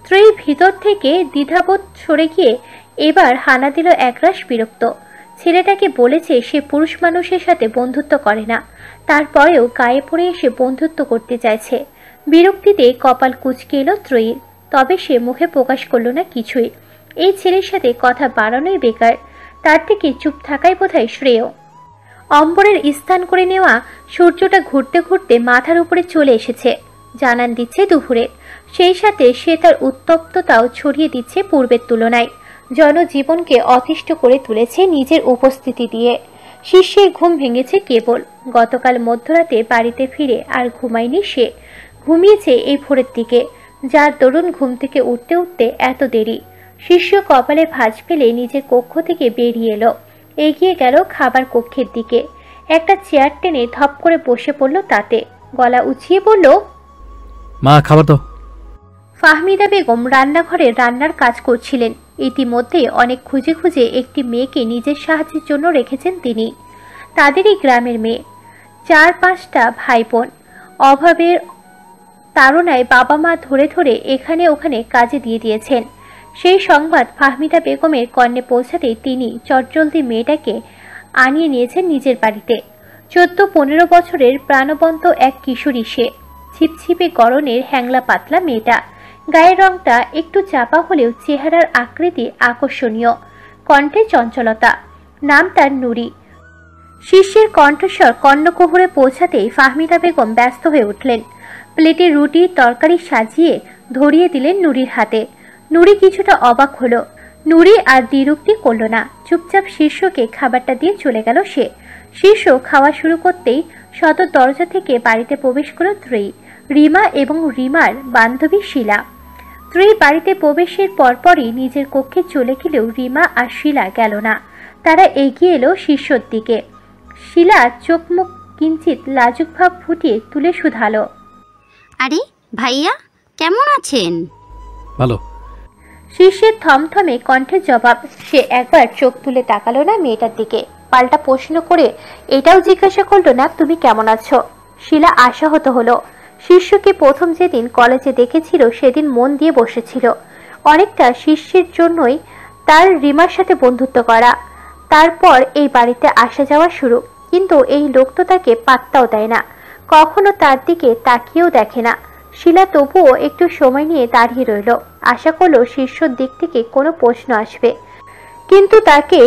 ত্রয়ী ভিতর থেকে দ্বিধাবোধ সরে গিয়ে এবার হানা দিল একরাশ বিরক্ত। ছেলেটাকে বলেছে সে পুরুষ মানুষের সাথে বন্ধুত্ব করে না, তারপরেও গায়ে পড়ে এসে বন্ধুত্ব করতে চাইছে। বিরক্তিতে কপাল কুঁচকে এলো ত্রয়ীর, তবে সে মুখে প্রকাশ করল না কিছুই। এই ছেলের সাথে কথা বাড়ানোই বেকার, তার থেকে চুপ থাকাই বোধহয় শ্রেয়। অম্বরের স্থান করে নেওয়া সূর্যটা ঘুরতে ঘুরতে মাথার উপরে চলে এসেছে, জানান দিচ্ছে দুপুরে। সেই সাথে সে তার উত্তপ্ততাও ছড়িয়ে দিচ্ছে পূর্বের তুলনায়। জনজীবনকে অতিষ্ঠ করে তুলেছে নিজের উপস্থিতি দিয়ে। শিষ্যের ঘুম ভেঙেছে কেবল। গতকাল মধ্যরাতে বাড়িতে ফিরে আর ঘুমায়নি সে, ঘুমিয়েছে এই ভোরের দিকে, যার দরুন ঘুম থেকে উঠতে উঠতে এত দেরি। শিষ্য কপালে ভাঁজ ফেলে নিজের কক্ষ থেকে বেরিয়ে এলো, এগিয়ে গেল খাবার কক্ষের দিকে। একটা চেয়ার টেনে ধপ করে বসে পড়ল তাতে, গলা উঁচিয়ে বলল, মা খাবার দাও। ফাহমিদা বেগম রান্নাঘরে রান্নার কাজ করছিলেন। ইতিমধ্যে অনেক খুঁজে খুঁজে একটি মেয়েকে নিজের সাহায্যের জন্য রেখেছেন তিনি। তাদেরই গ্রামের মেয়ে, 4-5টা ভাই বোন। অভাবের তাড়নায় বাবা মা ধরে ধরে এখানে ওখানে কাজে দিয়ে দিয়েছেন। সেই সংবাদ ফাহমিদা বেগমের কর্ণে পৌঁছাতেই তিনি চটজলদি মেয়েটাকে আনিয়ে নিয়েছেন নিজের বাড়িতে। 14-15 বছরের প্রাণবন্ত এক কিশোরী সে। ছিপছিপে গড়নের হ্যাংলা পাতলা মেয়েটা, গায়ের রংটা একটু চাপা হলেও চেহারার আকৃতি আকর্ষণীয়, কণ্ঠে চঞ্চলতা। নাম তার নুরি। শিষ্যের কণ্ঠস্বর কর্ণকুহরে পৌঁছাতেই ফাহমিদা বেগম ব্যস্ত হয়ে উঠলেন। প্লেটে রুটি তরকারি সাজিয়ে ধরিয়ে দিলেন নুরির হাতে। নুরি কিছুটা অবাক হলো। নুরি আর দ্বিরুক্তি করল না, চুপচাপ শিষ্যকে খাবারটা দিয়ে চলে গেল সে। শিষ্য খাওয়া শুরু করতেই সদর দরজা থেকে বাড়িতে প্রবেশ করল ত্রয়ী, রিমা এবং রিমার বান্ধবী শিলা। ত্রয়ী বাড়িতে প্রবেশের পরপরই নিজের কক্ষে চলে গেলেও রিমা আর শিলা গেল না। তারা এগিয়ে এলো শিষ্যর দিকে। শিলা চোখ মুখ কিঞ্চিত লাজুক ভাব ফুটিয়ে তুলে শুধালো, আরে ভাইয়া, কেমন আছেন? ভালো। শিষ্যের থমথমে কণ্ঠের জবাব। সে একবার চোখ তুলে তাকালো না মেয়েটার দিকে, পাল্টা প্রশ্ন করে এটাও জিজ্ঞাসা করলো না, তুমি কেমন আছো? শিলা আশাহত হলো। শিষ্যকে প্রথম যেদিন কলেজে দেখেছিল সেদিন মন দিয়ে বসেছিল। অনেকটা শিষ্যের জন্যই তার রিমার সাথে বন্ধুত্ব করা, তারপর এই বাড়িতে আসা যাওয়া শুরু। কিন্তু এই লোক তো তাকে পাত্তাও দেয় না, কখনো তার দিকে তাকিয়েও দেখে না। শিলা তবুও একটু সময় নিয়ে দাঁড়িয়ে রইল, আশা করলো শিষ্যর দিক থেকে কোনো প্রশ্ন আসবে। কিন্তু তাকে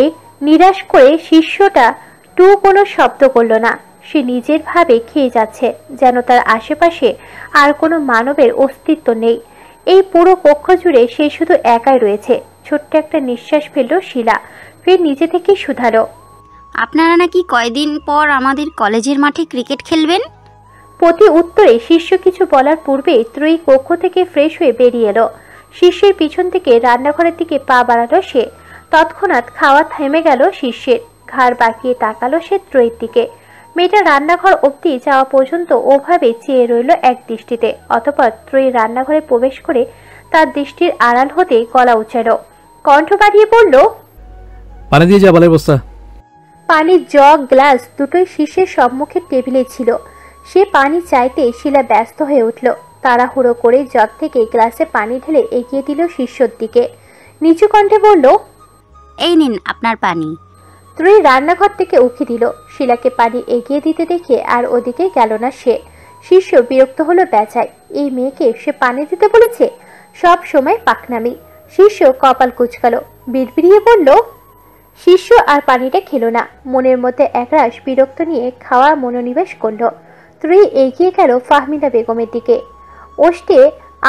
নিরাশ করে শিষ্যটা কোনো শব্দ করল না। সে নিজের ভাবে খেয়ে যাচ্ছে, যেন তার আশেপাশে আর কোনো মানবের অস্তিত্ব নেই। এই পুরো কক্ষ জুড়ে সে শুধু একাই রয়েছে। ছোট্ট একটা নিঃশ্বাস ফেলল শিলা, ফের নিজে থেকে শুধালো, আপনারা নাকি কয়দিন পর আমাদের কলেজের মাঠে ক্রিকেট খেলবেন? প্রতি উত্তরে শিষ্য কিছু বলার পূর্বে ত্রয়ী কক্ষ থেকে ফ্রেশ হয়ে বেরিয়ে এলো। শিষ্যের পিছন থেকে রান্নাঘরের দিকে পা বাড়ালো সে। তৎক্ষণাৎ খাওয়া থেমে গেল শিষ্যের। ঘাড় বাঁকিয়ে তাকালো সে ত্রয়ীর দিকে। মেয়েটা রান্নাঘর অবধি যাওয়া পর্যন্ত ওভাবে চেয়ে রইল এক দৃষ্টিতে। অতঃপর ত্রয়ী রান্নাঘরে প্রবেশ করে তার দৃষ্টির আড়াল হতে গলা উঁচালো, কণ্ঠ বাড়িয়ে বলল, পানি দিয়ে যা, বালের বস্তা। পানির জগ গ্লাস দুটোই শিষ্যের সম্মুখে টেবিলে ছিল। সে পানি চাইতে শিলা ব্যস্ত হয়ে উঠল। তাড়াহুড়ো করে জগ থেকে গ্লাসে পানি ঢেলে এগিয়ে দিল শিষ্যর দিকে। নিচু কণ্ঠে বলল, এই নিন আপনার পানি। ত্রয়ী রান্নাঘর থেকে উকি দিল। শিলাকে পানি এগিয়ে দিতে দেখে আর ওদিকে গেল না সে। শিষ্য বিরক্ত হলো বেচায়, এই মেয়েকে সে পানি দিতে বলেছে, সব সময় পাকনামি। শিষ্য কপাল কুঁচকালো, বিড়বিড়িয়ে বলল। শিষ্য আর পানিটা খেলো না, মনের মধ্যে একরাশ বিরক্ত নিয়ে খাওয়া মনোনিবেশ করল। ত্রয়ী এগিয়ে গেল ফাহমিদা বেগমের দিকে। ওষ্ঠে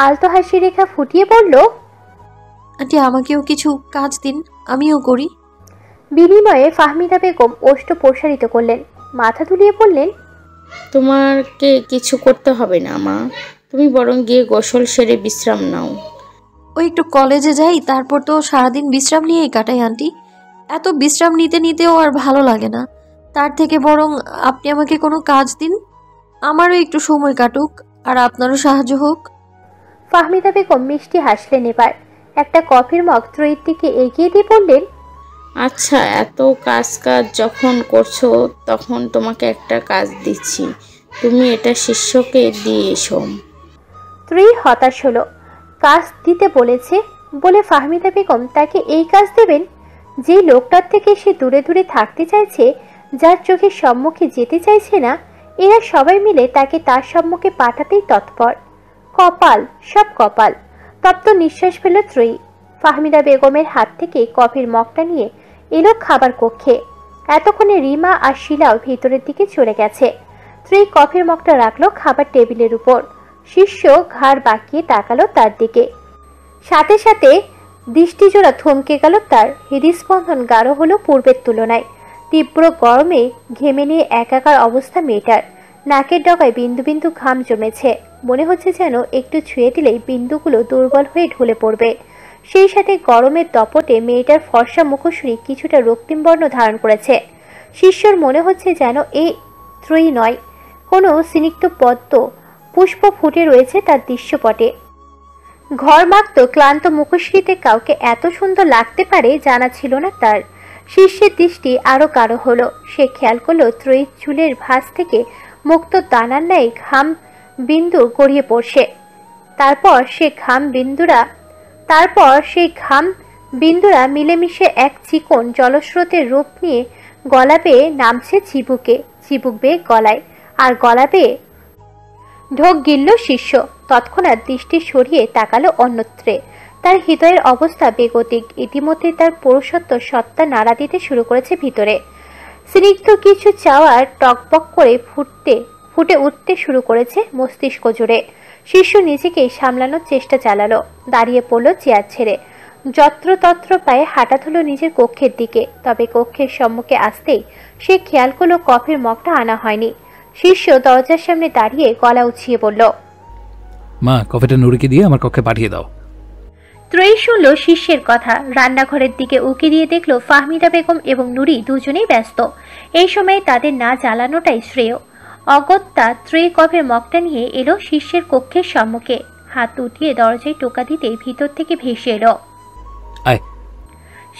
আলতো হাসি রেখা ফুটিয়ে বলল, আন্টি, আমাকেও কিছু কাজ দিন, আমিও করি। বিনিময়ে ফাহমিদা বেগম ওষ্ঠ প্রসারিত করলেন, মাথা তুলিয়ে বললেন, তোমাকে কিছু করতে হবে না মা, তুমি বরং গিয়ে গোসল সেরে বিশ্রাম নাও। ওই একটু কলেজে যাই, তারপর তো সারাদিন বিশ্রাম নিয়েই কাটাই আন্টি। এত বিশ্রাম নিতে নিতেও আর ভালো লাগে না। তার থেকে বরং আপনি আমাকে কোনো কাজ দিন, আমারও একটু সময় কাটুক আর আপনারও সাহায্য হোক। ফাহমিদা বেগম মিষ্টি হাসলেন এবার। একটা কফির মগ ত্রয়ীর দিকে এগিয়ে দিয়ে বললেন, আচ্ছা, এত কাজ যখন করছো তখন তোমাকে একটা কাজ দিচ্ছি, তুমি এটা শিষ্যকে দিয়ে এসো। ত্রয়ী হতাশ হলো। কাজ দিতে বলেছে বলে ফাহমিদা বেগম তাকে এই কাজ দেবেন? যে লোকটার থেকে সে দূরে দূরে থাকতে চাইছে, যার চোখের সম্মুখে যেতে চাইছে না, এরা সবাই মিলে তাকে তার সম্মুখে পাঠাতেই তৎপর। কপাল, সব কপাল। তপ্ত নিঃশ্বাস ফেল ত্রয়ী। ফাহমিদা বেগমের হাত থেকে কফির মগটা নিয়ে এলো খাবার কক্ষে। এতক্ষণে রিমা আর শিলাও ভিতরের দিকে চলে গেছে। ত্রয়ী কফির মগটা রাখলো খাবার টেবিলের উপর। শিষ্য ঘাড় বাঁকিয়ে তাকালো তার দিকে। সাথে সাথে দৃষ্টিজোড়া থমকে গেল তার। হৃদস্পন্দন গাঢ় হলো পূর্বের তুলনায়। তীব্র গরমে ঘেমে নিয়ে একাকার অবস্থা মেয়েটার। নাকের ডগায় বিন্দু বিন্দু ঘাম জমেছে। মনে হচ্ছে যেন একটু ছুঁয়ে দিলেই বিন্দুগুলো দুর্বল হয়ে ঢলে পড়বে। সেই সাথে গরমের দপটে মেয়েটার ফর্সা মুখশ্রী কিছুটা রক্তিম বর্ণ ধারণ করেছে। শিষ্যর মনে হচ্ছে যেন এই ত্রয়ী নয়, কোনো স্নিগ্ধ পদ্ম পুষ্প ফুটে রয়েছে তার দৃশ্যপটে। ঘরমাক্ত ক্লান্ত মুখশ্রীতে কাউকে এত সুন্দর লাগতে পারে জানা ছিল না তার। শিষ্যের দৃষ্টি আরো গাঢ় হলো। সে খেয়াল করলো ত্রয়ীর চুলের ভাঁজ থেকে মুক্ত দানার ন্যায় ঘাম বিন্দু গড়িয়ে পড়ছে। তারপর সেই ঘাম বিন্দুরা মিলেমিশে এক চিকন জলস্রোতের রূপ নিয়ে গলা বেয়ে নামছে চিবুকে, চিবুক বেয়ে গলায়, আর গলা বেয়ে ঢোক গিলল শিষ্য। তৎক্ষণাৎ দৃষ্টি সরিয়ে তাকালো অন্যত্রে। তার হৃদয়ের অবস্থা বেগতিক। ইতিমধ্যে তার পুরুষত্ব সত্তা নাড়া দিতে শুরু করেছে ভিতরে। স্নিগ্ধ কিছু চাওয়ার টকবক করে ফুটে উঠতে শুরু করেছে মস্তিষ্ক জুড়ে। শিষ্য নিজেকেই সামলানোর চেষ্টা চালালো। দাঁড়িয়ে পড়ল চেয়ার ছেড়ে। যত্রতত্র পায়ে হাঁটা ধরল নিজের কক্ষের দিকে। তবে কক্ষের সম্মুখে আসতেই সে খেয়াল করলো কফির মগটা আনা হয়নি। শিষ্য দরজার সামনে দাঁড়িয়ে গলা উছিয়ে বলল, মা, কফিটা নুরিকে দিয়ে আমার কক্ষে পাঠিয়ে দাও। ত্রয়ী শুনল শিষ্যের কথা। রান্নাঘরের দিকে উকি দিয়ে দেখলো ফাহমিদা বেগম এবং নুরি দুজনেই ব্যস্ত। এই সময়ে তাদের না জ্বালানোটাই শ্রেয়। অগত্যা ত্রয়ী কফির মগটা নিয়ে এলো শিষ্যের কক্ষের সম্মুখে। হাত উঠিয়ে দরজায় টোকা দিতেই ভিতর থেকে ভেসে এলো। আয়।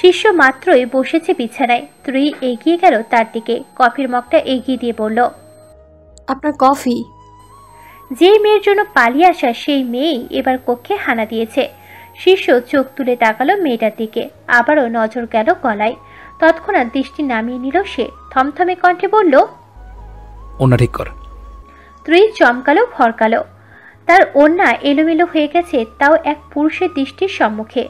শিষ্য মাত্রই বসেছে বিছানায়। ত্রয়ী এগিয়ে গেল তার দিকে। কফির মগটা এগিয়ে দিয়ে বলল, আপনার কফি। যে মেয়ের জন্য পালিয়ে আসা সেই মেয়েই এবার কক্ষে হানা দিয়েছে। শিষ্য চোখ তুলে তাকালো মেয়েটার দিকে। আবারও নজর গেল গলায়। তৎক্ষণাৎ দৃষ্টি নামিয়ে নিল সে। থমথমে কণ্ঠে বলল, ওনা ঠিক কর। ত্রয়ী চমকালো, ভরকালো। তার ওড়না এলোমেলো হয়ে গেছে, তাও এক পুরুষের দৃষ্টির সম্মুখে।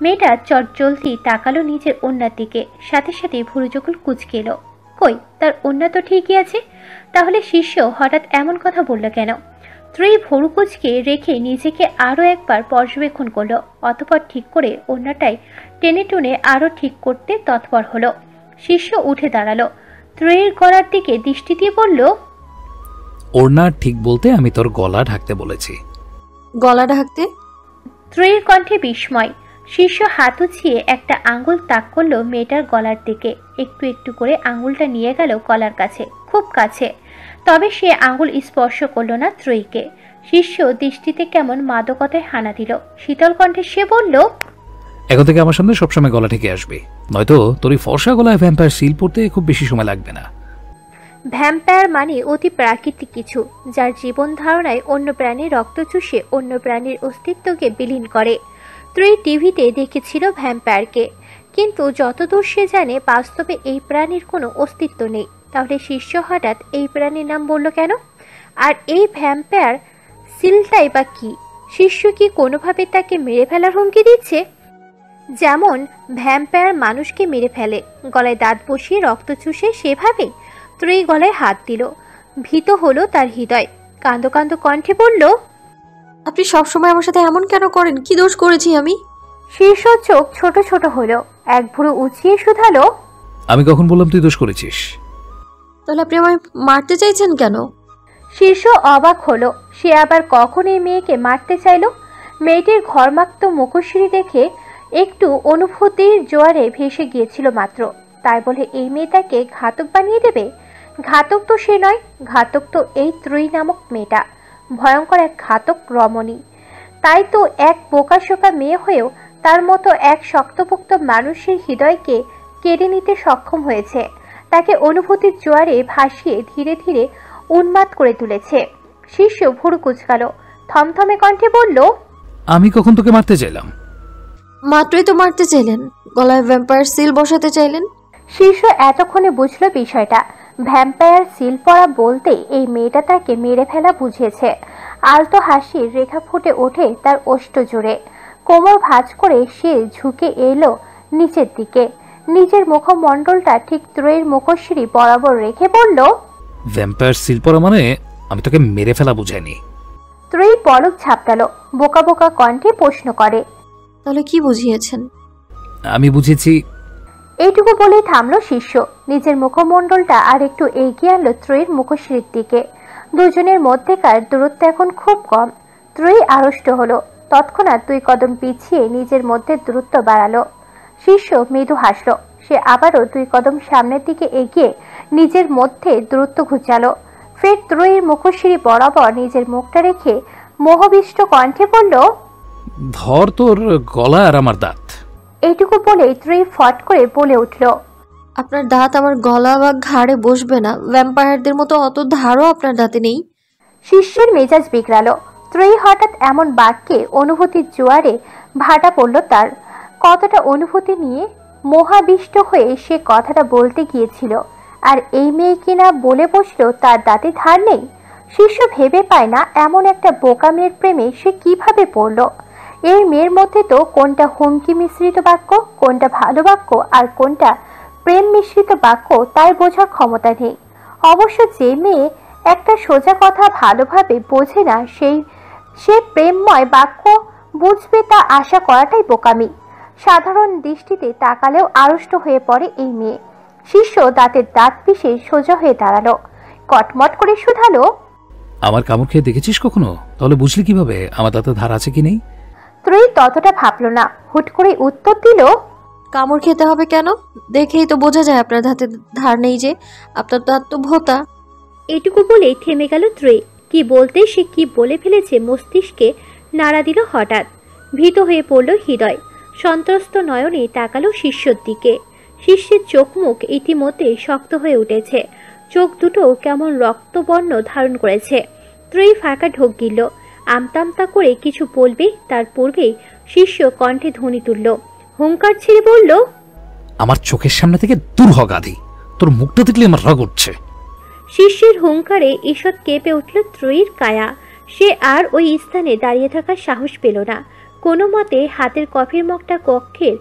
মেয়েটা চটজলদি তাকালো নিজের ওড়নার দিকে। সাথে সাথে ভুরুজকুল কুঁচকে এলো। কই, তার ওড়না তো ঠিকই আছে। তাহলে শিষ্য হঠাৎ এমন কথা বলল কেন? ত্রয়ী ভুরু কুঁচকে রেখে নিজেকে আরো একবার পর্যবেক্ষণ করলো। অতঃপর ঠিক করে ওড়নাটাই টেনে টুনে আরো ঠিক করতে তৎপর হলো। শিষ্য উঠে দাঁড়ালো। ত্রয়ীর গলার দিকে দৃষ্টি দিয়ে বলল, ওড়না ঠিক বলতে আমি তোর গলা ঢাকতে বলেছি। গলা ঢাকতে? ত্রয়ীর কণ্ঠে বিস্ময়। শিষ্য হাত উছিয়ে একটা আঙ্গুল তাক করলো মেয়েটার গলার দিকে। একটু একটু করে আঙ্গুলটা নিয়ে গেল গলার কাছে, খুব কাছে। তবে সে আঙ্গুল স্পর্শ করলো না ত্রয়ীকে। শিষ্য দৃষ্টিতে কেমন মাদকতায় হানা দিল। শীতল কণ্ঠে সে বলল, এখন থেকে আমার সামনে সবসময় গলা ঠেকে আসবে, নয়তো তোর এই ফর্সা গলায় ভ্যাম্পায়ার সিল পড়তে খুব বেশি সময় লাগবে না। ভ্যাম্পায়ার মানে অতি প্রাকৃতিক কিছু, যার জীবন ধারণায় অন্য প্রাণীর রক্ত চুষে অন্য প্রাণীর অস্তিত্বকে বিলীন করে। ত্রয়ী টিভিতে দেখেছিল ভ্যাম্পায়ারকে, কিন্তু যতদূর সে জানে বাস্তবে এই প্রাণীর কোনো অস্তিত্ব নেই। তাহলে শিষ্য হঠাৎ এই প্রাণীর নাম বলল কেন? আর এই ভ্যাম্পায়ার সিলটাই বা কি? শিষ্য কি কোনোভাবে তাকে মেরে ফেলার হুমকি দিচ্ছে? যেমন ভ্যাম্পায়ার মানুষকে মেরে ফেলে, গলায় দাঁত বসিয়ে রক্ত চুষে, সেভাবে ত্রয়ী গলায় হাত দিল। ভীত হলো তার হৃদয়। কাঁদো কাঁদো কণ্ঠে বলল, আপনি সবসময় আমার সাথে এমন কেন করেন? কি দোষ করেছি আমি? শীর্ষ চোখ ছোট ছোট হলো। এক ভুরু উঁচিয়ে শুধালো, আমি কখন বললাম তুই দোষ করেছিস? তাহলে আপনি আমায় মারতে চাইছেন কেন? শীর্ষ অবাক হলো। সে আবার কখন এই মেয়েকে মারতে চাইল? মেয়েটির ঘরমাক্ত মুখশ্রী দেখে একটু অনুভূতির জোয়ারে ভেসে গিয়েছিল মাত্র। তাই বলে এই মেয়ে তাকে ঘাতক বানিয়ে দেবে? ঘাতক তো সে নয়, ঘাতক তো এই ত্রয়ী নামক মেয়েটা। ভয়ঙ্কর এক ঘাতক রমণী। তাই তো এক বোকাশোকা মেয়ে হয়েও তার মতো এক শক্তপোক্ত মানুষের হৃদয়কে কেড়ে নিতে সক্ষম হয়েছে। তাকে অনুভূতির জোয়ারে ভাসিয়ে ধীরে ধীরে উন্মাদ করে তুলেছে। শিষ্য ভুরু কুঁচকালো। থমথমে কণ্ঠে বলল, আমি কখন তোকে মারতে চাইলাম? মাত্রই তো মারতে চাইলেন, গলায় ভ্যাম্পায়ার সিল বসাতে চাইলেন। শীর্ষ এতক্ষণে বুঝলো বিষয়টা। ভ্যাম্পায়ার সিল পরা বলতে এই মেয়েটা তাকে মেরে ফেলা বুঝিয়েছে। আলতো হাসির রেখা ফুটে ওঠে তার ওষ্ঠ জুড়ে। কোমর ভাঁজ করে সে ঝুঁকে এলো নিচের দিকে। নিজের মুখমণ্ডলটা ঠিক ত্রয়ীর মুখশ্রী বরাবর রেখে বলল, ভ্যাম্পায়ার সিল পরা মানে আমি তোকে মেরে ফেলা বুঝাইনি। ত্রয়ী পলক ঝাপটালো, বোকা বোকা কণ্ঠে প্রশ্ন করে, তাহলে কি বুঝিয়েছেন? আমি বুঝেছি। এইটুকু বলেই থামলো শিষ্য। নিজের মুখমণ্ডলটা আর একটু এগিয়ে আনলো ত্রয়ীর মুখশ্রীর দিকে। দুজনের মধ্যেকার দূরত্ব এখন খুব কম। ত্রয়ী আড়ষ্ট হলো। তৎক্ষণাৎ 2 কদম পিছিয়ে নিজের মধ্যে দূরত্ব বাড়ালো। শিষ্য মৃদু হাসলো। সে আবারও 2 কদম সামনের দিকে এগিয়ে নিজের মধ্যে দূরত্ব ঘুচালো। ফের ত্রয়ীর মুখশ্রী বরাবর নিজের মুখটা রেখে মোহবিষ্ট কণ্ঠে বলল, ধর তোর গলা আর আমার দাঁত। এইটুকু বলে ত্রয়ী ফট করে বলে উঠল, আপনার দাঁত আমার গলা বা ঘাড়ে বসবে না। ভ্যাম্পায়ারদের মতো অত ধারও আপনার দাঁতে নেই। শিষ্যের মেজাজ বিগড়ালো। ত্রয়ী হঠাৎ এমন বাক্যে অনুভূতির জোয়ারে ভাটা পড়ল তার। কতটা অনুভূতি নিয়ে মোহাবিষ্ট হয়ে সে কথাটা বলতে গিয়েছিল, আর এই মেয়ে কিনা বলে বসলো তার দাঁতে ধার নেই। শিষ্য ভেবে পায় না এমন একটা বোকা মেয়ের প্রেমে সে কিভাবে পড়ল। এই মেয়ের মধ্যে তো কোনটা হুমকি মিশ্রিত বাক্য, কোনটা ভালো বাক্য, আর কোনটা প্রেম মিশ্রিত বাক্য তাই বোঝার ক্ষমতা নেই। অবশ্য যে মেয়ে একটা সোজা কথা ভালোভাবে বোঝে না সে প্রেমময় বাক্য বুঝবে তা আশা করাটাই বোকামি। সাধারণ দৃষ্টিতে তাকালেও আড়ষ্ট হয়ে পড়ে এই মেয়ে। শিষ্য দাঁতের দাঁত পিষে সোজা হয়ে দাঁড়ালো, কটমট করে শুধালো, আমার কামড় খেয়ে দেখেছিস কখনো? তাহলে বুঝলি কিভাবে আমার দাঁতে ধার আছে কি নেই? ত্রয়ী ততটা ভাবলো না, হুট করে উত্তর দিল, কামড় খেতে হবে কেন? দেখেই তো বোঝা যায় আপনার দাঁতে ধার নেই যে। আপনার দাঁত তো ভোঁতা। এটুকু বলেই থেমে গেল ত্রয়ী। কি বলতে সে কি বলে ফেলেছে মস্তিষ্কে নাড়া দিল হঠাৎ। ভীত হয়ে পড়ল হৃদয়। সন্ত্রস্ত নয়নে তাকালো শিষ্যর দিকে। শিষ্যের চোখ মুখ ইতিমধ্যে শক্ত হয়ে উঠেছে। চোখ দুটো কেমন রক্তবর্ণ ধারণ করেছে। ত্রয়ী ফাঁকা ঢোক গিলল। আমতামতা করে কিছু বলবে তার পূর্বেই শিষ্য কণ্ঠে ধ্বনি তুলল, হুঙ্কার ছেড়ে বলল, আমার চোখের সামনে থেকে দূর হ গাধি, তোর মুখটা দেখলে আমার রাগ উঠছে। শিষ্যের হুঙ্কারে ঈষৎ কেঁপে উঠল ত্রয়ীর কায়া। সে আর ওই স্থানে দাঁড়িয়ে থাকার সাহস পেল না। কোনো মতে হাতের কফির মগটা কক্ষের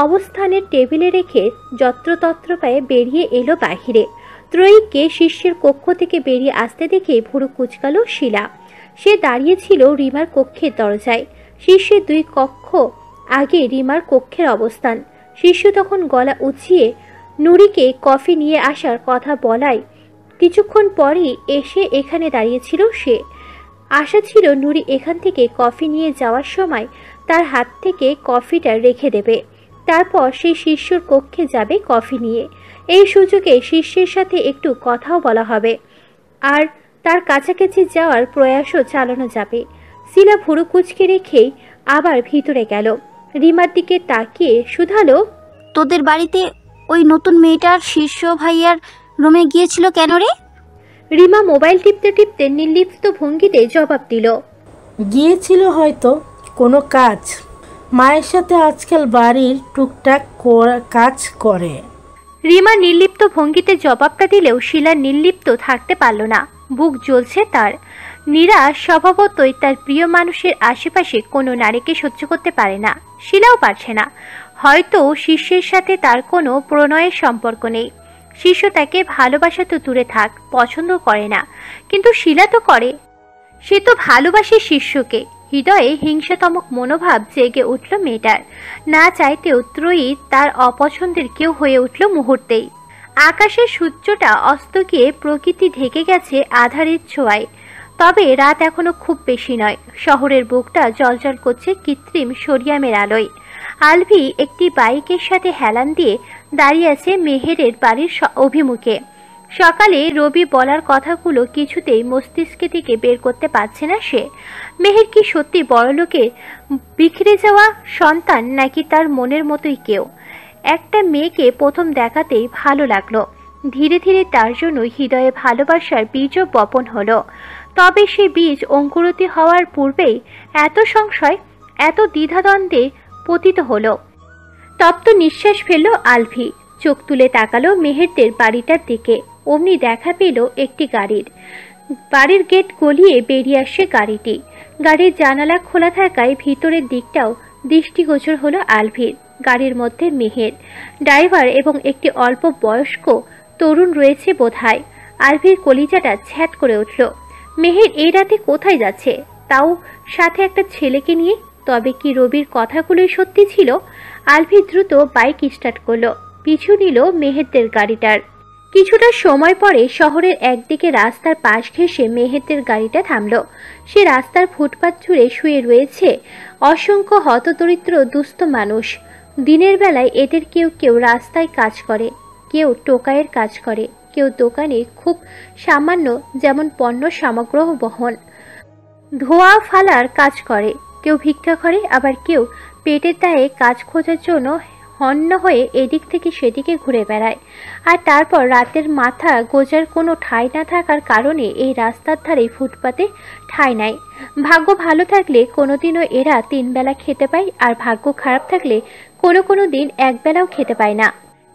অবস্থানের টেবিলে রেখে যত্রতত্র পায়ে বেরিয়ে এলো বাহিরে। ত্রয়ীকে শিষ্যের কক্ষ থেকে বেরিয়ে আসতে দেখে ভুরু কুচকালো শিলা। সে দাঁড়িয়েছিল রিমার কক্ষের দরজায়। শিষ্যের 2 কক্ষ আগে রিমার কক্ষের অবস্থান। শিষ্য তখন গলা উঁচিয়ে নুরিকে কফি নিয়ে আসার কথা বলায় কিছুক্ষণ পরই এসে এখানে দাঁড়িয়েছিল সে। আশা ছিল নুরি এখান থেকে কফি নিয়ে যাওয়ার সময় তার হাত থেকে কফিটা রেখে দেবে, তারপর সেই শিষ্যর কক্ষে যাবে কফি নিয়ে। এই সুযোগে শিষ্যের সাথে একটু কথাও বলা হবে, আর তার কাছাকাছি যাওয়ার প্রয়াসও চালানো যাবে। শিলা ভুরু কুচকে রেখেই আবার ভিতরে গেল। রিমার দিকে তাকিয়ে শুধালো, তোদের বাড়িতে ওই নতুন মেয়েটার শীর্ষ ভাইয়ার রুমে গিয়েছিল কেন রে? রিমা মোবাইল টিপতে টিপতে নির্লিপ্ত ভঙ্গিতে জবাব দিল, গিয়েছিল হয়তো কোনো কাজ। মায়ের সাথে আজকাল বাড়ির টুকটাক কাজ করে। রিমা নির্লিপ্ত ভঙ্গিতে জবাবটা দিলেও শিলা নির্লিপ্ত থাকতে পারল না। বুক জ্বলছে তার। নীরা স্বভাবতই তার প্রিয় মানুষের আশেপাশে কোনো নারীকে সহ্য করতে পারে না। শিলাও পারছে না। হয়তো শিষ্যের সাথে তার কোনো প্রণয়ের সম্পর্ক নেই। শিষ্য তাকে ভালোবাসা তো দূরে থাক, পছন্দ করে না, কিন্তু শিলা তো করে। সে তো ভালোবাসে শিষ্যকে। হৃদয়ে হিংসাত্মক মনোভাব জেগে উঠল মেয়েটার। না চাইতেও ত্রয়ী তার অপছন্দের কেউ হয়ে উঠল মুহূর্তেই। আকাশের সূর্যটা অস্ত গিয়ে প্রকৃতি ঢেকে গেছে আধারের ছোঁয়ায়। তবে রাত এখনো খুব বেশি নয়। শহরের বুকটা জ্বলজ্বল করছে কৃত্রিম সোডিয়ামের আলোয়। আলভি একটি বাইকের সাথে হেলান দিয়ে দাঁড়িয়ে আছে মেহেরের বাড়ির অভিমুখে। সকালে রবি বলার কথাগুলো কিছুতেই মস্তিষ্কে থেকে বের করতে পারছে না সে। মেহের কি সত্যি বড়লোকের বিখরে যাওয়া সন্তান, নাকি তার মনের মতোই কেউ? একটা মেয়েকে প্রথম দেখাতেই ভালো লাগলো। ধীরে ধীরে তার জন্য হৃদয়ে ভালোবাসার বীজও বপন হলো। তবে সে বীজ অঙ্কুরিত হওয়ার পূর্বেই এত সংশয়, এত দ্বিধাদ্বন্দ্বে পতিত হলো। তপ্ত নিঃশ্বাস ফেলল আলভি। চোখ তুলে তাকালো মেহেরদের বাড়িটার দিকে। অমনি দেখা পেল একটি বাড়ির গেট গলিয়ে বেরিয়ে আসছে গাড়িটি। গাড়ির জানালা খোলা থাকায় ভিতরের দিকটাও দৃষ্টিগোচর হলো আলভির। গাড়ির মধ্যে মেহের, ড্রাইভার এবং একটি অল্প বয়স্ক তরুণ রয়েছে বোধহয়। আলভির কলিজাটা ছ্যাঁত করে উঠল। মেহের এই রাতে কোথায় যাচ্ছে, তাও সাথে একটা ছেলেকে নিয়ে? তবে কি রবির কথাগুলোই সত্যি ছিল? আলভি দ্রুত বাইক স্টার্ট করলো, পিছু নিল মেহেরদের গাড়িটার। কিছুটা সময় পরে শহরের একদিকে রাস্তার পাশ ঘেঁষে মেহেরদের গাড়িটা থামলো। সে রাস্তার ফুটপাত জুড়ে শুয়ে রয়েছে অসংখ্য হতদরিদ্র দুস্থ মানুষ। দিনের বেলায় এদের কেউ কেউ রাস্তায় কাজ করে, কেউ টোকাইয়ের কাজ করে, কেউ দোকানে খুব সামান্য যেমন পণ্য সামগ্র বহন, ধোয়া ফালার কাজ করে, কেউ ভিক্ষা করে, আবার কেউ পেটের দায়ে কাজ খোঁজার জন্য হন্য হয়ে এদিক থেকে সেদিকে ঘুরে বেড়ায়। আর তারপর রাতের মাথা গোজার কোনো ঠাঁই না থাকার কারণে এই রাস্তার ধারে ফুটপাতে ঠাঁই নাই। ভাগ্য ভালো থাকলে কোনোদিনও এরা 3 বেলা খেতে পায়, আর ভাগ্য খারাপ থাকলে কোনো দিন 1 বেলাও খেতে পায় না।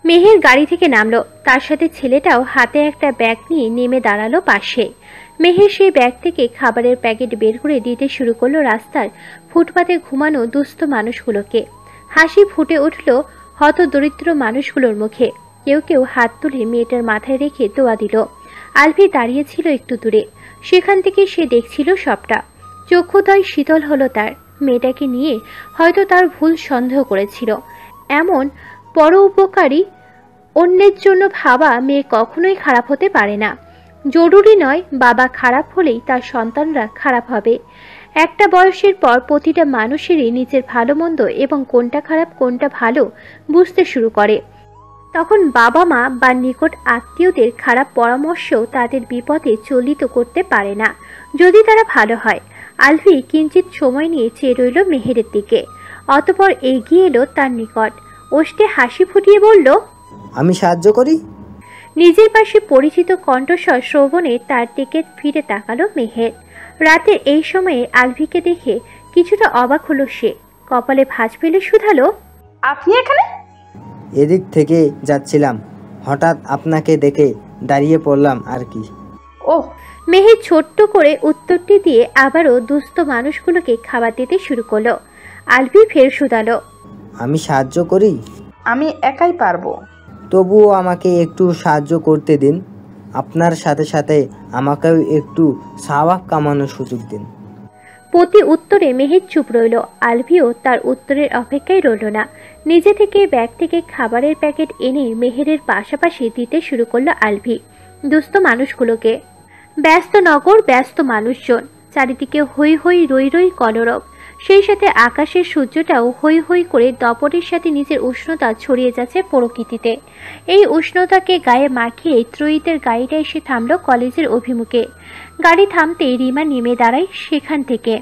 মেহের গাড়ি থেকে নামলো, তার সাথে ছেলেটাও হাতে একটা ব্যাগ নিয়ে নেমে দাঁড়ালো পাশে। মেহের সেই ব্যাগ থেকে খাবারের প্যাকেট বের করে দিতে শুরু করলো রাস্তার ফুটপাতে ঘুমানো দুস্থ মানুষগুলোকে। হাসি ফুটে উঠল হতদরিদ্র মানুষগুলোর মুখে। কেউ কেউ হাত তুলে মেয়েটার মাথায় রেখে দোয়া দিল। আলভি দাঁড়িয়েছিল একটু দূরে, সেখান থেকে সে দেখছিল সবটা। চক্ষুদয় শীতল হলো তার। মেয়েটাকে নিয়ে হয়তো তার ভুল সন্দেহ করেছিল। এমন পরোপকারী অন্যের জন্য ভাবা মেয়ে কখনোই খারাপ হতে পারে না। জরুরি নয় বাবা খারাপ হলেই তার সন্তানরা খারাপ হবে। একটা বয়সের পর প্রতিটা মানুষেরই নিজের ভালো মন্দ এবং কোনটা খারাপ কোনটা ভালো বুঝতে শুরু করে। তখন বাবা মা বা নিকট আত্মীয়দের খারাপ পরামর্শ তাদের বিপদে চলিত করতে পারে না, যদি তারা ভালো হয়। আলভি কিঞ্চিত সময় নিয়ে চেয়ে রইল মেহেরের দিকে, অতঃপর এগিয়ে এলো তার নিকট। ওষ্ঠে হাসি ফুটিয়ে বলল, আমি সাহায্য করি। নিজের পাশে পরিচিত কণ্ঠস্বর শ্রবণে তার দিকে ফিরে তাকালো মেহের। রাতের এই সময়ে আলভিকে দেখে কিছুটা অবাক হলো সে। কপালে ভাঁজ ফেলে শুধালো, আপনি এখানে? এদিক থেকে যাচ্ছিলাম, হঠাৎ আপনাকে দেখে দাঁড়িয়ে পড়লাম আর কি। ও। মেহের ছোট্ট করে উত্তরটি দিয়ে আবারও দুস্থ মানুষগুলোকে খাবার দিতে শুরু করলো। আলভি ফের শুধালো, আমি সাহায্য করি? আমি একাই পারবো। তবুও আমাকে একটু সাহায্য করতে দিন। আপনার সাথে সাথে আমাকেও একটু সওয়াব কামানোর সুযোগ দিন। প্রতি উত্তরে মেহের চুপ রইল। আলভিও তার উত্তরের অপেক্ষায় রইল না। নিজে থেকে ব্যাগ থেকে খাবারের প্যাকেট এনে মেহেরের পাশাপাশি দিতে শুরু করলো আলভি দুস্থ মানুষগুলোকে। ব্যস্ত নগর, ব্যস্ত মানুষজন, চারিদিকে হই হই রই রই কলরব। সেই সাথে আকাশের সূর্যটাও হই হই করে দপটের সাথে নিজের উষ্ণতা ছড়িয়ে যাচ্ছে প্রকৃতিতে। এই উষ্ণতাকে গায়ে মাখিয়ে ত্রয়ীদের গাড়িটা এসে থামলো কলেজের অভিমুখে। গাড়ি থামতেই রিমা নেমে দাঁড়ায় সেখান থেকে।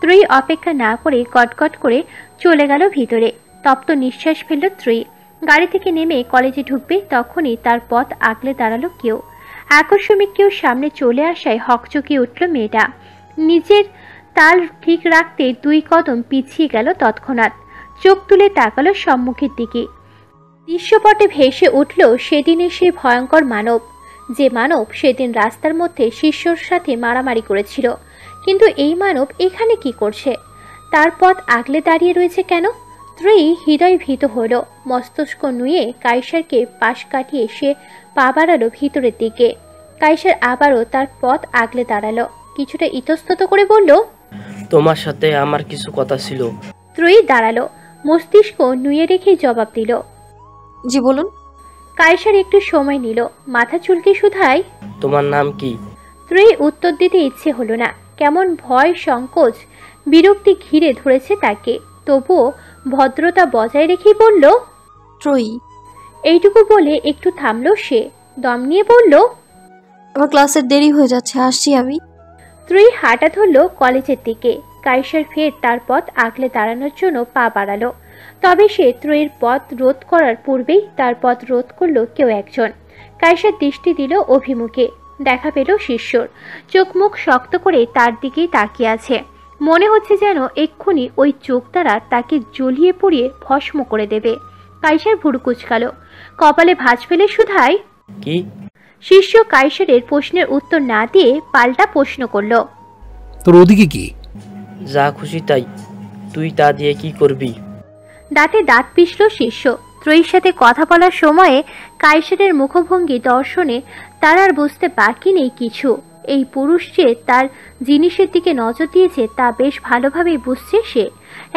ত্রয়ী অপেক্ষা না করে কটকট করে চলে গেল ভিতরে। তপ্ত নিঃশ্বাস ফেলল ত্রয়ী। গাড়ি থেকে নেমে কলেজে ঢুকবে, তখনই তার পথ আগলে দাঁড়ালো কেউ। আকস্মিক কেউ সামনে চলে আসায় হকচকিয়ে উঠল মেয়েটা। নিজের তাল ঠিক রাখতে 2 কদম পিছিয়ে গেল তৎক্ষণাৎ। চোখ তুলে তাকালো সম্মুখের দিকে। দৃশ্যপটে ভেসে উঠল সেদিনের সেই ভয়ঙ্কর মানব, যে মানব সেদিন রাস্তার মধ্যে শিষ্যর সাথে মারামারি করেছিল। কিন্তু এই মানব এখানে কি করছে? তার পথ আগলে দাঁড়িয়ে রয়েছে কেন? ত্রয়ী হৃদয় ভীত হল। মস্তিষ্ক নুয়ে কাইসারকে পাশ কাটিয়ে সে পা বাড়ালো ভিতরের দিকে। কাইসার আবারও তার পথ আগলে দাঁড়ালো। কিছুটা ইতস্তত করে বলল, তোমার সাথে আমার কিছু কথা ছিল। ত্রয়ী দাঁড়ালো, মস্তিষ্ক নুয়ে রেখে জবাব দিল, জি বলুন। কাইসার একটু সময় নিল, মাথা চুলকে শুধায়, তোমার নাম কি? ত্রয়ী উত্তর দিতে ইচ্ছে হলো না। কেমন ভয়, সংকোচ, বিরক্তি ঘিরে ধরেছে তাকে। তবুও ভদ্রতা বজায় রেখেই বলল, ত্রয়ী। এইটুকু বলে একটু থামলো সে। দম নিয়ে বলল, আমার ক্লাসের দেরি হয়ে যাচ্ছে, আসছি আমি। ত্রয়ী হাঁটা ধরলো কলেজের দিকে। কাইসার ফের তার পথ আগলে দাঁড়ানোর জন্য পা বাড়ালো। তবে সে ত্রয়ীর পথ রোধ করার পূর্বেই তার পথ রোধ করলো কেউ একজন। কাইসার দৃষ্টি দিল অভিমুখে। দেখা পেল শিষ্যর। চোখ মুখ শক্ত করে তার দিকেই তাকিয়ে আছে। মনে হচ্ছে যেন এক্ষুনি ওই চোখ দ্বারা তাকে জ্বলিয়ে পুড়িয়ে ভস্ম করে দেবে। কাইসার ভুরু কুচকালো, কপালে ভাঁজ ফেলে শুধায়, কি? শিষ্য কাইসারের প্রশ্নের উত্তর না দিয়ে পাল্টা প্রশ্ন করল, তোর ওদিকে কি? যা খুশি তাই, তুই তা দিয়ে কি করবি? দাঁতে দাঁত পিষল শিষ্য। ত্রয়ীর সাথে কথা বলার সময়ে কাইসারের মুখভঙ্গি দর্শনে তার আর বুঝতে বাকি নেই কিছু। এই পুরুষ যে তার জিনিসের দিকে নজর দিয়েছে তা বেশ ভালোভাবেই বুঝছে সে।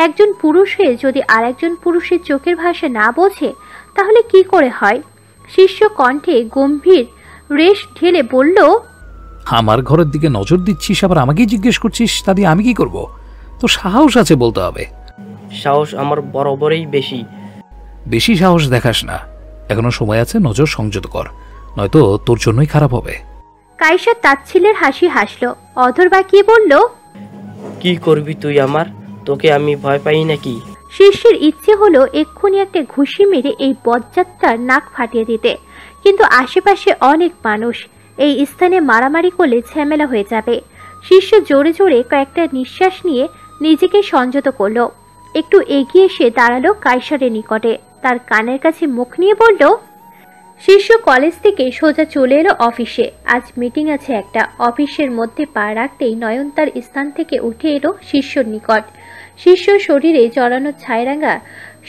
একজন পুরুষ হয়ে যদি আর একজন পুরুষের চোখের ভাষা না বোঝে তাহলে কি করে হয়? শিষ্য কণ্ঠে গম্ভীর রেশ ঢেলে বলল, আমার ঘরের দিকে নজর দিচ্ছিস, আবার আমাকেই জিজ্ঞেস করছিস, তা দিয়ে আমি কি করব? তো সাহস আছে বলতে হবে। সাহস আমার বরাবরই বেশি। বেশি সাহস দেখাস না, এখনো সময় আছে, নজর সংযত কর, নয়তো তোর জন্যই খারাপ হবে। কাইসার তাচ্ছিলের হাসি হাসল, অধর বাঁকিয়ে বলল, কি করবি তুই আমার? তোকে আমি ভয় পাই নাকি? শিষ্যের ইচ্ছে হলো এক্ষুনি একটা ঘুষি মেরে এই বজ্জাতটার নাক ফাটিয়ে দিতে, কিন্তু আশেপাশে অনেক মানুষ, এই স্থানে মারামারি করলে ঝামেলা হয়ে যাবে। শিষ্য জোরে জোরে কয়েকটা নিঃশ্বাস নিয়ে নিজেকে সংযত করলো। একটু এগিয়ে এসে দাঁড়ালো কাইসারের নিকটে, তার কানের কাছে মুখ নিয়ে বলল, শিষ্য কলেজ থেকে সোজা চলে এলো অফিসে। আজ মিটিং আছে একটা। অফিসের মধ্যে পা রাখতেই নয়ন তার স্থান থেকে উঠে এলো শিষ্যর নিকট। শিষ্য শরীরে জড়ানো ছাইরাঙ্গা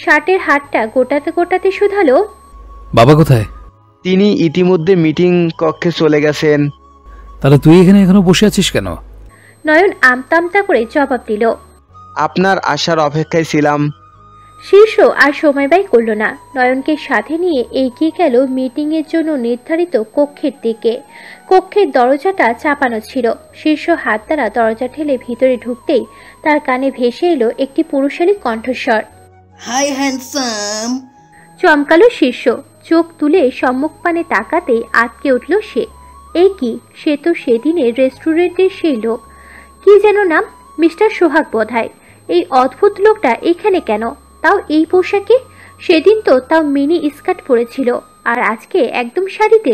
শার্টের হাতটা গোটাতে গোটাতে শুধালো, বাবা কোথায়? তিনি ইতিমধ্যে মিটিং কক্ষে চলে গেছেন। তাহলে তুই এখানে এখনো বসে আছিস কেন? নয়ন আমতা আমতা করে জবাব দিল, আপনার আসার অপেক্ষায় ছিলাম। শীর্ষ আর সময় ব্যয় করল না, নয়নকে সাথে নিয়ে এগিয়ে গেল মিটিং এর জন্য নির্ধারিত কক্ষের দিকে। কক্ষের দরজাটা চাপানো ছিল। শীর্ষ হাত দ্বারা দরজা ঠেলে ভিতরে ঢুকতেই তার কানে ভেসে এলো একটি পুরুষালী কণ্ঠস্বর, হাই হ্যান্ডসাম। চমকালো শীর্ষ, চোখ তুলে সম্মুখপানে তাকাতেই আটকে উঠল সে। এই কি, সে তো সেদিনের রেস্টুরেন্টের সেই লোক, কি যেন নাম, মিস্টার সোহাগ বোধহয়। এই অদ্ভুত লোকটা এখানে কেন, তাও এই পোশাকে? সেদিন তো তাও মিনি স্কার্ট পরেছিল, আর আজকে একদম শাড়িতে,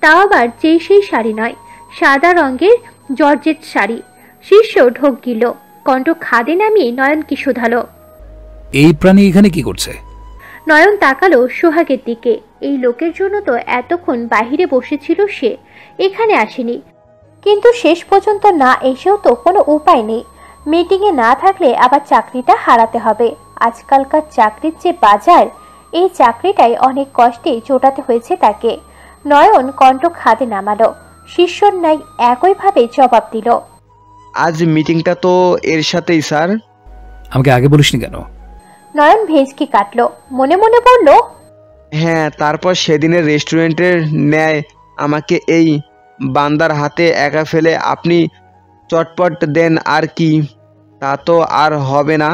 তাও আবার সেই শাড়ি নয়, সাদা রঙের জর্জেট শাড়ি। শীর্ষ ঢোক গিল, কণ্ঠ খাদে নামিয়ে নয়নকে শুধালো, এই প্রাণী এখানে কি করছে? নয়ন তাকালো সোহাগের দিকে। এই লোকের জন্য তো এতক্ষণ বাহিরে বসেছিল সে, এখানে আসেনি। কিন্তু শেষ পর্যন্ত না এসেও তো কোনো উপায় নেই। মিটিংয়ে না থাকলে আবার চাকরিটা হারাতে হবে। আজকালকার চাকরির যে বাজার, এই চাকরিটাই অনেক কষ্টে জোটাতে হয়েছে তাকে। নয়ন কণ্ঠ খাদে নামালো, শিষ্যর নাই একইভাবে জবাব দিল, আজ মিটিংটা তো এর সাথেই স্যার। আমাকে আগে বলিসনি কেন? নয়ন ভেজকি কাটলো, মনে মনে বলল, হ্যাঁ, তারপর সেদিনের রেস্টুরেন্টের ন্যায় আমাকে এই বান্দার হাতে একা ফেলে আপনি চটপট দেন আর কি। তা তো আর হবে না,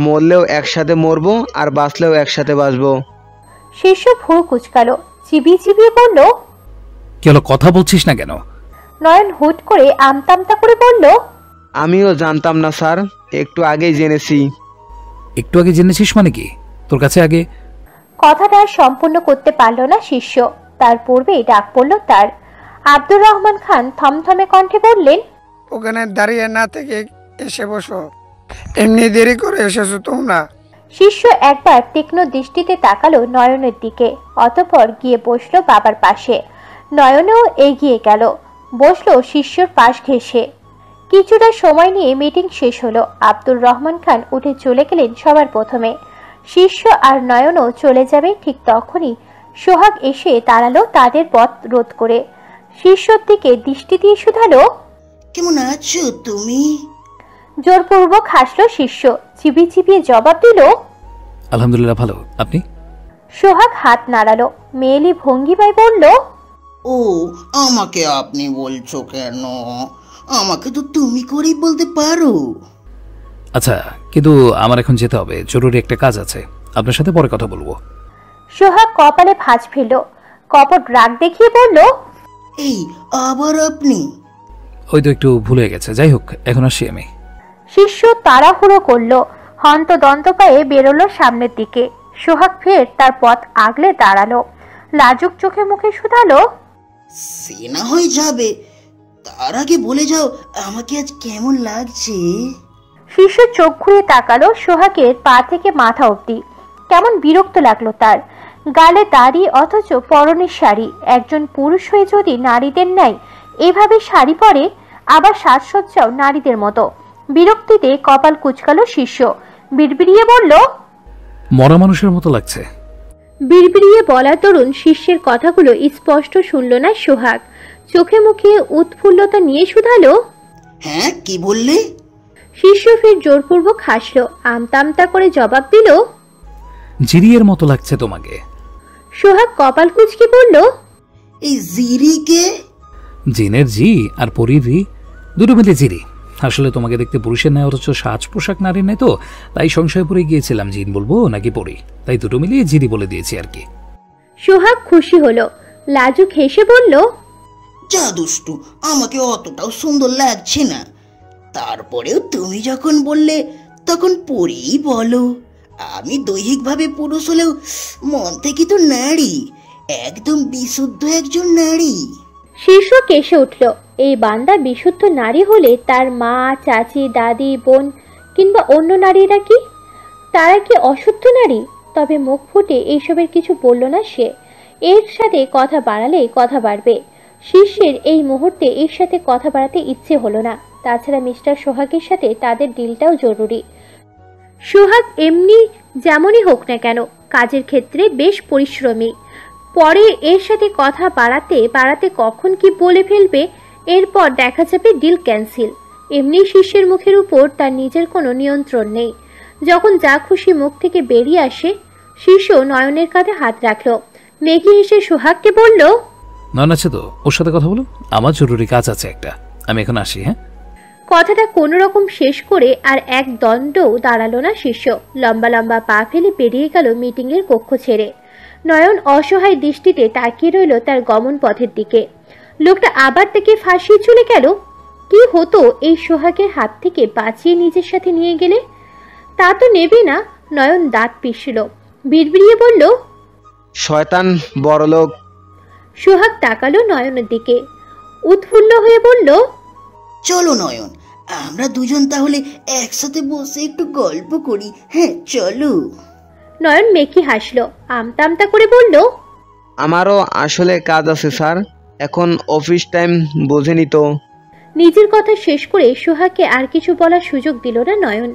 মরলেও একসাথে মরবো আর বাঁচলেও একসাথে বাঁচবো। শিষ্য ভুরু কুচকালো, চিবিয়ে চিবিয়ে বলল, কি হলো, কথা বলছিস না কেন? নয়ন হুট করে আমতামতা করে বলল, আমিও জানতাম না স্যার, একটু আগেই জেনেছি। একটু আগে জেনেছিস মানে কি? তোর কাছে আগে? কথাটা সম্পূর্ণ করতে পারল না শিষ্য, তার পূর্বেই ডাক পড়ল তার। আব্দুর রহমান খান থমথমে কণ্ঠে বললেন, ওখানে দাঁড়িয়ে না থেকে এসে বসো, এমনি দেরি করে এসেছো তোমরা। শিষ্য একবার তীক্ষ্ণ দৃষ্টিতে তাকালো নয়নের দিকে, অতঃপর গিয়ে বসলো বাবার পাশে। নয়নও এগিয়ে গেল, বসলো শিষ্যর পাশ ঘেঁষে। কিছুটা সময় নিয়ে মিটিং শেষ হলো। আব্দুর রহমান খান উঠে চলে গেলেন সবার প্রথমে। শিষ্য আর নয়নও চলে যাবে ঠিক তখনই সোহাগ এসে দাঁড়ালো তাদের পথ রোধ করে। শিষ্যর দিকে দৃষ্টি দিয়ে শুধালো, কেমন আছো তুমি? জোরপূর্বক হাসলো শিষ্য, চিবিয়ে চিবিয়ে জবাব দিল, আলহামদুলিল্লাহ ভালো, আপনি? সোহাগ হাত নাড়ালো, মেয়েলি ভঙ্গিমায় বলল, ও আমাকে আপনি বলছো কেন? আমাকে তো তুমি করেই বলতে পারো। আচ্ছা, কিন্তু আমার এখন যেতে হবে, জরুরি একটা কাজ আছে, আপনার সাথে পরে কথা বলবো। সোহাগ কপালে ভাঁজ ফেলল, কপট রাগ দেখিয়ে বলল, এই আবার আপনি? ওই তো একটু ভুল হয়ে গেছে, যাই হোক এখন আসি আমি। শিষ্য তাড়াহুড়ো করলো, হন্তদন্ত পায়ে বেরোলো সামনের দিকে। সোহাগ ফের তার পথ আগলে দাঁড়ালো, লাজুক চোখে মুখে শুধালো, সে না হয়ে যাবে, তার আগে বলে যাও আমাকে আজ কেমন লাগছে। শীর্ষ চোখ ঘুরে তাকালো সোহাগের পা থেকে মাথা অবধি। কেমন বিরক্ত লাগলো তার। গালে দাড়ি অথচ পরনের শাড়ি। একজন পুরুষ হয়ে যদি নারীদের ন্যায় এভাবে শাড়ি পরে, আবার সাজসজ্জাও নারীদের মতো। বিরক্তিতে কপাল কুঁচকালো শীর্ষ। বিড়বিড়িয়ে বলল, মরা মানুষের মতো লাগছে। বিড়বিড়িয়ে বলার দরুন শীর্ষের কথাগুলো স্পষ্ট শুনল না সোহাগ। চোখে মুখে উৎফুল্লতা নিয়ে শুধালো, হ্যাঁ কি বললে? শীর্ষ ফের জোরপূর্বক হাসলো। আমতা আমতা করে জবাব দিল, জিরিয়ের মতো লাগছে তোমাকে। সোহাগ কপাল কুঁচকে বলল, এই জিরিকে? জিনের জি আর পরীর রি, দুটো মিলে জিরি। আসলে তোমাকে দেখতে পুরুষের ন্যায় অথচ সাজ পোশাক নারীর নেই, তো তাই সংশয় পড়ে গিয়েছিলাম জিন বলবো নাকি পরি, তাই দুটো মিলিয়ে জিরি বলে দিয়েছি আর কি। সোহাগ খুশি হলো। লাজুক হেসে বলল, যা দুষ্টু, আমাকে অতটাও সুন্দর লাগছে না। তারপরেও তুমি যখন বললে তখন পরেই বলো। আমি দৈহিকভাবে পুরুষ হলেও মন থেকে তো নারী, একদম বিশুদ্ধ একজন নারী। শীর্ষ কেসে উঠল। এই বান্দা বিশুদ্ধ নারী হলে তার মা, চাচি, দাদি, বোন কিংবা অন্য নারীরা কি, তারা কি অশুদ্ধ নারী? তবে মুখ ফুটে এইসবের কিছু বলল না সে। এর সাথে কথা বাড়ালে কথা বাড়বে। শীর্ষের এই মুহূর্তে এর সাথে কথা বাড়াতে ইচ্ছে হলো না। তাছাড়া মিস্টার সোহাগের সাথে তাদের ডিলটাও জরুরি। সোহাগ এমনি যেমনই হোক না কেন কাজের ক্ষেত্রে বেশ পরিশ্রমী। পরে এর সাথে কথা বাড়াতে বাড়াতে কখন কি বলে ফেলবে, এরপর দেখা যাবে ডিল ক্যান্সেল। এমনি শীর্ষের মুখের উপর তার নিজের কোনো নিয়ন্ত্রণ নেই। যখন যা খুশি মুখ থেকে বেরিয়ে আসে। শীর্ষ নয়নের কাঁধে হাত রাখলো। মেঘি হেসে সোহাগকে বলল, নয়ন আছে তো, ওর সাথে কথা বলো, আমার জরুরি কাজ আছে একটা, আমি এখন আসি। হ্যাঁ। কথাটা কোনো রকম শেষ করে আর এক দণ্ডও দাঁড়ালো না শীর্ষ। লম্বা লম্বা পা ফেলে বেরিয়ে গেল মিটিংয়ের কক্ষ ছেড়ে। নয়ন অসহায় দৃষ্টিতে তাকিয়ে রইল তার গমন পথের দিকে। লোকটা আবার তাকে ফাঁসিয়ে চলে গেল। কি হতো এই সোহাগের হাত থেকে বাঁচিয়ে নিজের সাথে নিয়ে গেলে? তা তো নেবে না। নয়ন দাঁত পিষল। বিড়বিড়িয়ে বলল, শয়তান বড়লোক। সোহাগ তাকালো নয়নের দিকে, উৎফুল্ল হয়ে বলল, চলো নয়ন, আমরা দুজন তাহলে একসাথে বসে একটু গল্প করি। হ্যাঁ চলো। নয়ন মেকি হাসলো। আমতা আমতা করে বলল, আমারও আসলে কাজ আছে স্যার, এখন অফিস টাইম বোঝেনি তো। নিজের কথা শেষ করে সোহাগকে আর কিছু বলার সুযোগ দিল না নয়ন।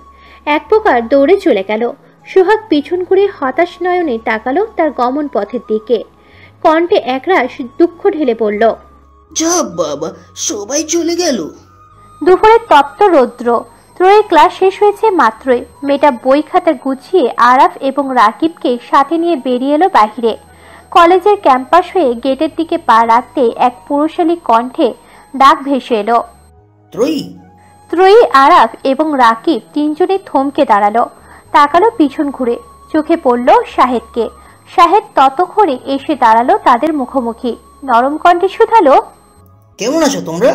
এক প্রকার দৌড়ে চলে গেল। সোহাগ পিছন ঘুরে হতাশ নয়নে তাকালো তার গমন পথের দিকে। কণ্ঠে একরাশ দুঃখ ঢেলে পড়ল, যা বাবা, সবাই চলে গেল। দুপুরে তপ্ত রৌদ্র। ত্রয়ী ক্লাস শেষ হয়েছে মাত্রই। মেয়েটা বই খাতা গুছিয়ে আরাফ এবং রাকিবকে সাথে নিয়ে বেরিয়ে এলো বাহিরে। কলেজের ক্যাম্পাস হয়ে গেটের দিকে পা রাখতে এক পুরুষালী কণ্ঠে ডাক ভেসে এলো, ত্রয়ী, আরাফ এবং রাকিব তিনজনে থমকে দাঁড়ালো। তাকালো পিছন ঘুরে। চোখে পড়ল শাহেদকে। শাহেদ ততক্ষণে এসে দাঁড়ালো তাদের মুখোমুখি। নরম কণ্ঠে শুধালো, কেমন আছো তোমরা?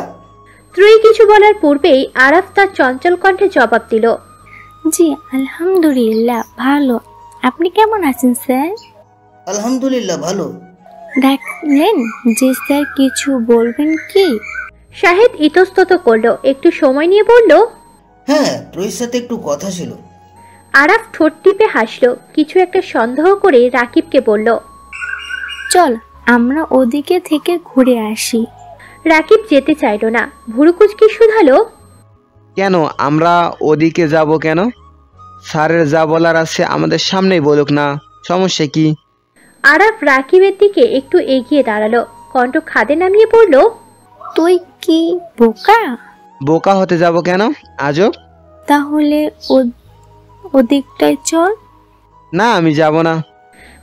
ত্রয়ী কিছু বলার পূর্বেই আরাফ তার চঞ্চল কণ্ঠে জবাব দিল, জি আলহামদুলিল্লাহ ভালো। আপনি কেমন আছেন স্যার? আলহামদুলিল্লাহ ভালো। দেখলেন যে স্যার কিছু বলবেন কি? শাহেদ ইতস্তত করলো। একটু সময় নিয়ে বলল, হ্যাঁ ত্রয়ীর সাথে একটু কথা ছিল। আরাফ ঠোঁট টিপে হাসলো। কিছু একটা সন্দেহ করে রাকিবকে বলল, চল আমরা ওদিকে থেকে ঘুরে আসি। রাকিব যেতে চাইল না। ভুরুকুচকি শুধালো, কেন আমরা ওদিকে যাব কেন? স্যারের যা বলার আছে আমাদের সামনেই বলুক না, সমস্যা কি? আরাফ রাকিবের দিকে একটু এগিয়ে দাঁড়ালো। কণ্ঠ খাদে নামিয়ে পড়ল, তুই কি বোকা? বোকা হতে যাব কেন আজব? তাহলে ওদিকটায় চল। না আমি যাব না।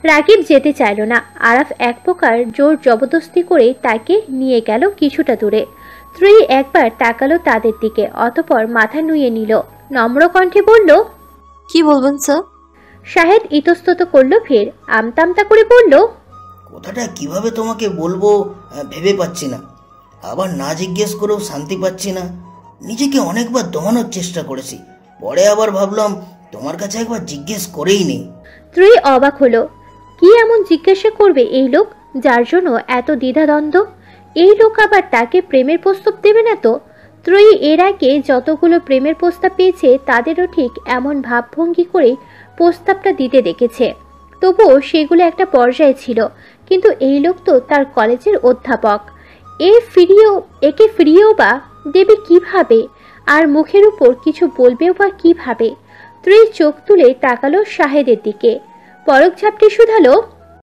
রাকিব যেতে চাইল না। আরাফ এক প্রকার জোর জবরদস্তি করে তাকে নিয়ে গেল কিছুটা দূরে। ত্রয়ী একবার তাকালো তাদের দিকে, অতঃপর মাথা নুয়ে নিল। নম্র কণ্ঠে বলল, কি বলবেন স্যার? শাহেদ ইতস্তত করলো ফের। আমতা আমতা করে বলল, কথাটা কিভাবে তোমাকে বলবো ভেবে পাচ্ছি না। আবার না জিজ্ঞেস করেও শান্তি পাচ্ছি না। নিজেকে অনেকবার দমানোর চেষ্টা করেছি, পরে আবার ভাবলাম তোমার কাছে একবার জিজ্ঞেস করেই নেই। ত্রয়ী অবাক হলো। কি এমন জিজ্ঞাসা করবে এই লোক, যার জন্য এত দ্বিধাদ্বন্দ্ব? এই লোক আবার তাকে প্রেমের প্রস্তাব দেবে না তো? ত্রয়ী এর আগে যতগুলো প্রেমের প্রস্তাব পেয়েছে তাদেরও ঠিক এমন ভাবভঙ্গি করে প্রস্তাবটা দিতে দেখেছে, তবুও সেগুলো একটা পর্যায়ে ছিল। কিন্তু এই লোক তো তার কলেজের অধ্যাপক, একে ফিরিয়েও বা দেবে কিভাবে, আর মুখের উপর কিছু বলবেও বা কিভাবে? ত্রয়ী চোখ তুলে তাকালো শাহেদের দিকে, পলক ঝাপটে শুধালো,